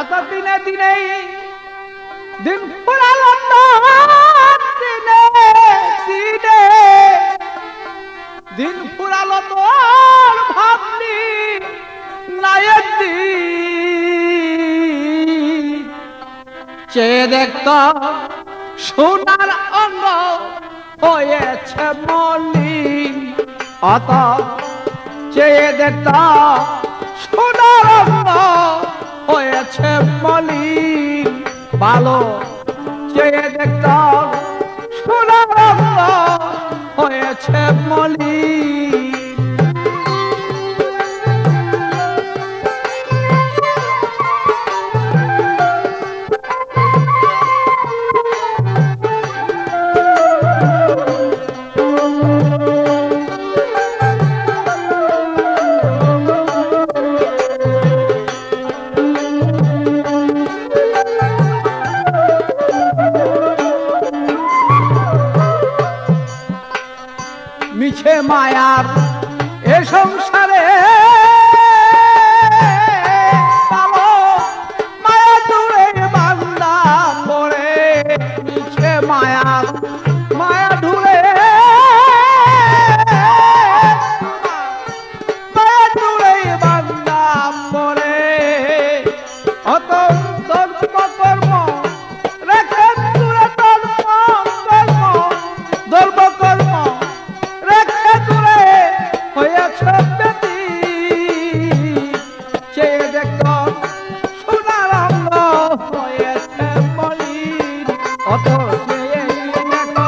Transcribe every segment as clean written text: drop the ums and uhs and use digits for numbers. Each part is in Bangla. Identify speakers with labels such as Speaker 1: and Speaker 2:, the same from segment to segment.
Speaker 1: অত দিনে দিনে দিন ফুরালো দিনে দিনে দিন ফুরালো তোর ভাবনি নায়ের দিন চেয়ে দেখত সোনার অঙ্গ হয়েছে মলিন অত চেয়ে দেখত সোনার অঙ্গ হয়েছে মলিন ভালো চেয়ে দেখত সোনার অঙ্গ হয়েছে মলিন মিছে মায়ার এ সংসারে মায়া দূরে বান্দা পড়ে মিছে মায়ার মায়া দূরে মায়া দূরে বান্দা পড়ে অত ধর্ম কর্ম রেখে দূরে ধর্ম কর্ম চেয়ে দেখত সোনার অঙ্গ হয়েছে মলিন অত চেয়ে দেখত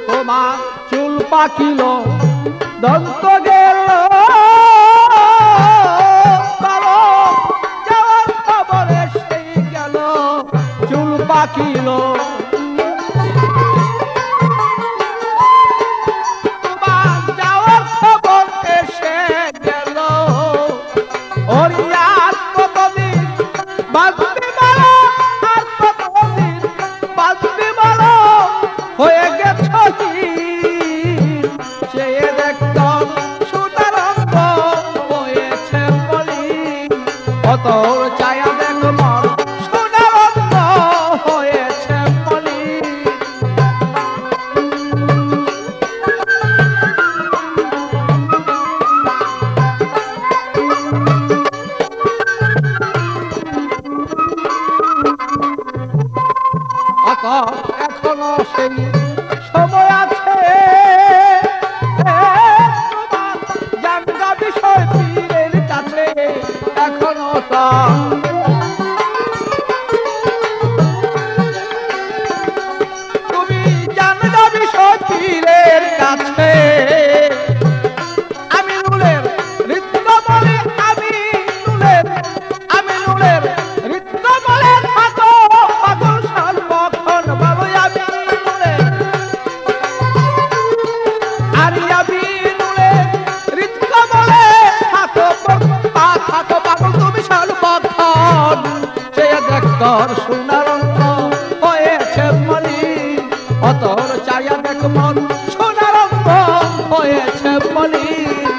Speaker 1: তোমার চুল পাকিল দন্ত গেল পাকিল তোমার যাওয়ার খবর এসে গেল ওরিয়ার কতদিন বাঁচতে পারো আর কতদিন বাঁচতে পারো হয়ে গেছ চেয়ে দেখত সোনার অঙ্গ হয়েছে মলিন অত চায়া দেখ মর এখনো সেই সময় আছে জানগা বিষয় পীরের কাছে এখনো তা তুমি জানগা বিষয় পীরের কাছে আমি নুলের নৃত্য বলে আমি নুলের নৃত্য বলে থাকো পাগল সর্বক্ষণ ভালো আমি নুলের নৃত্য বলে থাকো পাগল তুমি সর্বক্ষণ চেয়ে দেখতর সোনার অঙ্গ হয়েছে মলিন অতর চায়া দেখ মন সোনার অঙ্গ হয়েছে মলিন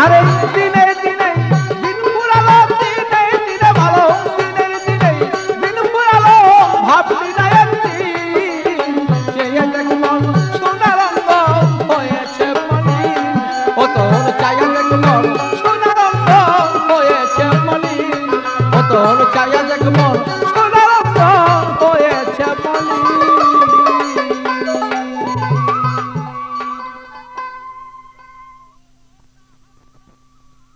Speaker 1: আরে দিনে দিনে দিন ফুরালো দিনে দিনে ভালো দিনে দিনে দিন ফুরালো ভাবনি নায়ের দিন চেয়ে দেখ মন সোনার অঙ্গ হয়েছে মলিন ও তোর চায়া দেখ মন সোনার অঙ্গ হয়েছে মলিন ও তোর চায়া